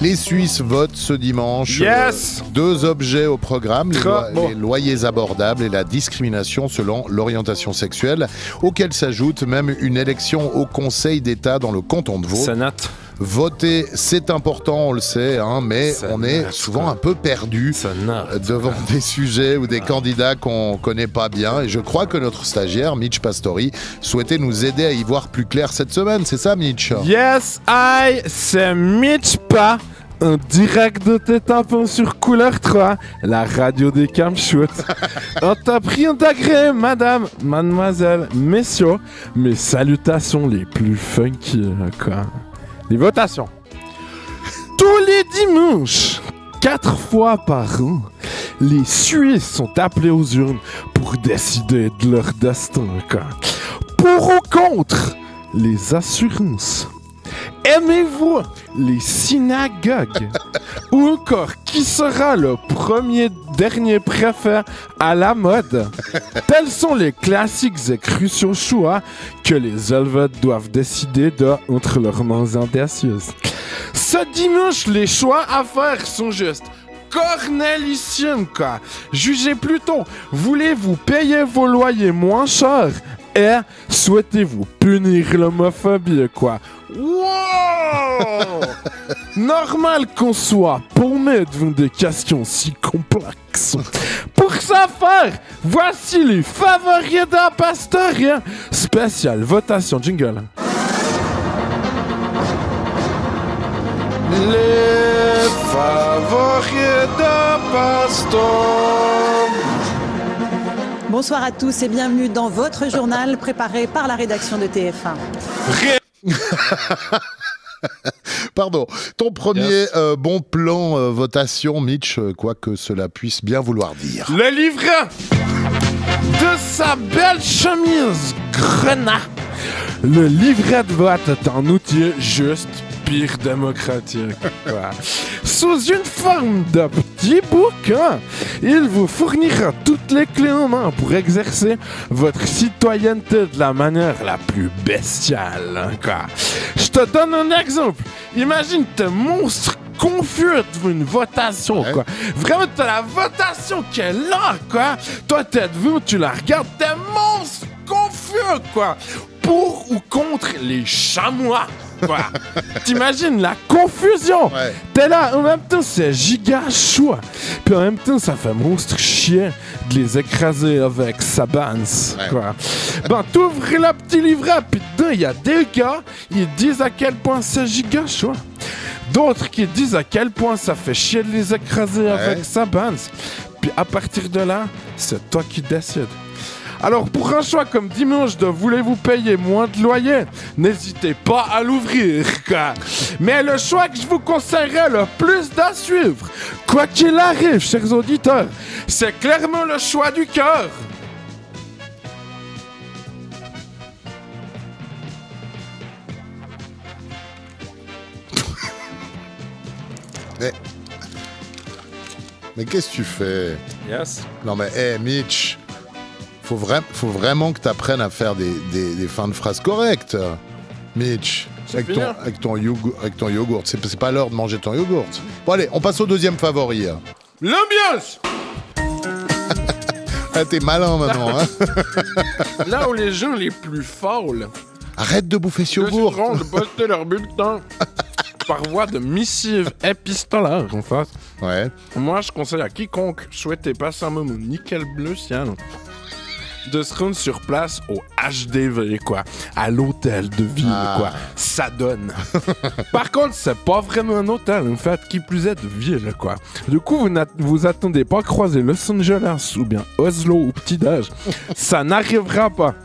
Les Suisses votent ce dimanche. Yes. 2 objets au programme, Bon. les loyers abordables et la discrimination selon l'orientation sexuelle, auxquels s'ajoute même une élection au Conseil d'État dans le canton de Vaud. Sénat. Voter, c'est important, on le sait, hein, mais Ça on est narre, souvent quoi. un peu perdu devant des sujets ou des candidats qu'on connaît pas bien. Et je crois que notre stagiaire, Mitch Pastori, souhaitait nous aider à y voir plus clair cette semaine. C'est ça, Mitch? Yes, c'est Mitch Pa, en direct de tes tampons sur Couleur 3, la radio des Camchouettes. On t'a pris d'agréer, madame, mademoiselle, messieurs, mes salutations les plus funky, quoi. Les votations. Tous les dimanches, 4 fois par an, les Suisses sont appelés aux urnes pour décider de leur destin, quoi. Pour ou contre les assurances? Aimez-vous les synagogues? Ou encore, qui sera le dernier préfet à la mode? Tels sont les classiques et cruciaux choix que les Helvètes doivent décider entre leurs mains indécieuses. Ce dimanche, les choix à faire sont justes. Cornelissium, quoi. Jugez plutôt, voulez-vous payer vos loyers moins cher? Et souhaitez-vous punir l'homophobie, quoi? Wow! Normal qu'on soit paumé devant des questions si complexes. Pour ce faire, voici les favoris d'un pasteur. Spécial votation jingle. Les favoris d'un pasteur. Bonsoir à tous et bienvenue dans votre journal préparé par la rédaction de TF1. Pardon, ton premier bon plan votation, Mitch, quoi que cela puisse bien vouloir dire. Le livret de sa belle chemise grenat. Le livret de vote est un outil juste pire démocratique. Quoi. Sous une forme de petit bouquin, il vous fournira toutes les clés en main pour exercer votre citoyenneté de la manière la plus bestiale. Quoi. Je te donne un exemple. Imagine tes monstres confus devant une votation, quoi. Vraiment, t'as la votation qui est là, quoi. Toi, t'es devant, tu la regardes, t'es monstres confus, quoi. Pour ou contre les chamois, quoi. T'imagines la confusion. Ouais. T'es là, en même temps, c'est giga chaud. Puis en même temps, ça fait monstre chier de les écraser avec sa banse, quoi. Bon, t'ouvres le petit livret, puis dedans, il y a des gars, ils disent à quel point c'est giga chaud. D'autres qui disent à quel point ça fait chier de les écraser avec sa banse. Puis à partir de là, c'est toi qui décides. Alors pour un choix comme dimanche de voulez-vous payer moins de loyer, n'hésitez pas à l'ouvrir, quoi. Mais le choix que je vous conseillerais le plus à suivre, quoi qu'il arrive, chers auditeurs, c'est clairement le choix du cœur. Mais qu'est-ce que tu fais? Yes. Non mais, Mitch, faut vraiment que tu apprennes à faire des fins de phrases correctes. Mitch, avec ton yogourt. C'est pas l'heure de manger ton yogourt. Bon allez, on passe au deuxième favori. L'ambiance. Ah, t'es malin maintenant, hein. Là où les gens les plus folles Arrête de bouffer ce yogourt. décideront de poster leur bulletin par voie de missive épistolaire, en fait. Ouais. Moi, je conseille à quiconque souhaitait passer un moment nickel bleu ciel de se rendre sur place au HDV, quoi. À l'hôtel de ville, quoi. Ça donne. Par contre, c'est pas vraiment un hôtel, en fait, qui plus est de ville, quoi. Du coup, vous attendez pas à croiser Los Angeles ou bien Oslo ou Petit-Déj. Ça n'arrivera pas.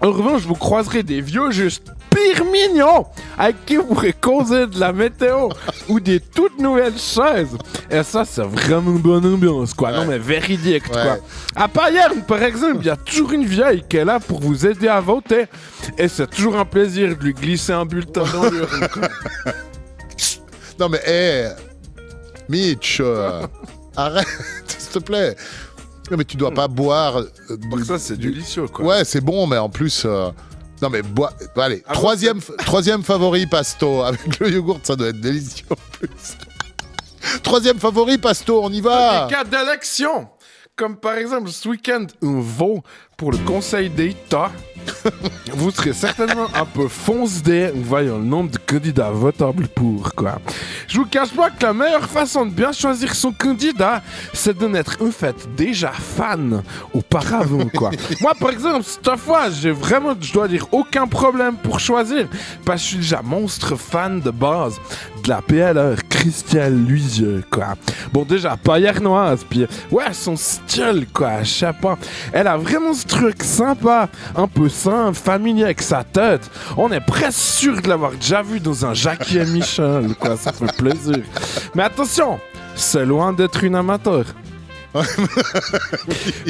En revanche, vous croiserez des vieux juste pire mignons avec qui vous pourrez causer de la météo ou des toutes nouvelles chaises. Et ça, c'est vraiment une bonne ambiance, quoi. Non, mais véridique, quoi. À Payerne, par exemple, il y a toujours une vieille qui est là pour vous aider à voter. Et c'est toujours un plaisir de lui glisser un bulletin dans l'urne, quoi. Non, mais, Mitch, arrête, s'il te plaît. Non, mais tu dois pas boire. Donc ça, c'est délicieux, quoi. Ouais, c'est bon, mais en plus, Non mais allez, troisième favori Pasto. Avec le yogourt, ça doit être délicieux en plus. Troisième favori Pasto, on y va. Des cas d'élection, comme par exemple ce week-end un vote pour le Conseil d'État. Vous serez certainement un peu foncé en voyant le nombre de candidats votables pour, quoi. Je vous cache pas que la meilleure façon de bien choisir son candidat, c'est de n'être en fait déjà fan auparavant, quoi. Moi, par exemple, cette fois, j'ai vraiment, je dois dire, aucun problème pour choisir, parce que je suis déjà monstre fan de base de la PLR Christiane Luisieux, quoi. Bon, déjà, pas yernoise, puis ouais, son style, quoi, je sais pas. Elle a vraiment ce truc sympa, un peu simple, familier avec sa tête. On est presque sûr de l'avoir déjà vu dans un Jackie et Michel, quoi, ça fait plaisir. Mais attention, c'est loin d'être une amateur.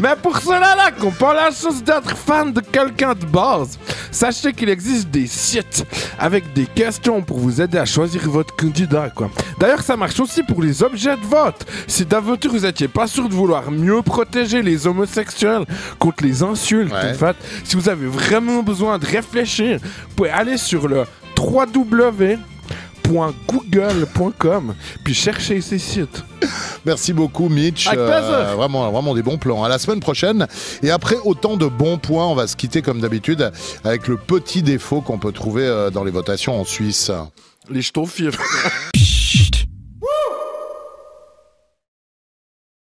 Mais pour cela là, qu'on pas la chance d'être fan de quelqu'un de base, sachez qu'il existe des sites avec des questions pour vous aider à choisir votre candidat, quoi. D'ailleurs, ça marche aussi pour les objets de vote. Si d'aventure vous étiez pas sûr de vouloir mieux protéger les homosexuels contre les insultes, en fait, si vous avez vraiment besoin de réfléchir, vous pouvez aller sur le www.google.com puis chercher ces sites. Merci beaucoup Mitch, vraiment des bons plans. À la semaine prochaine. Et après autant de bons points, on va se quitter comme d'habitude avec le petit défaut qu'on peut trouver dans les votations en Suisse. Les Stofffiers.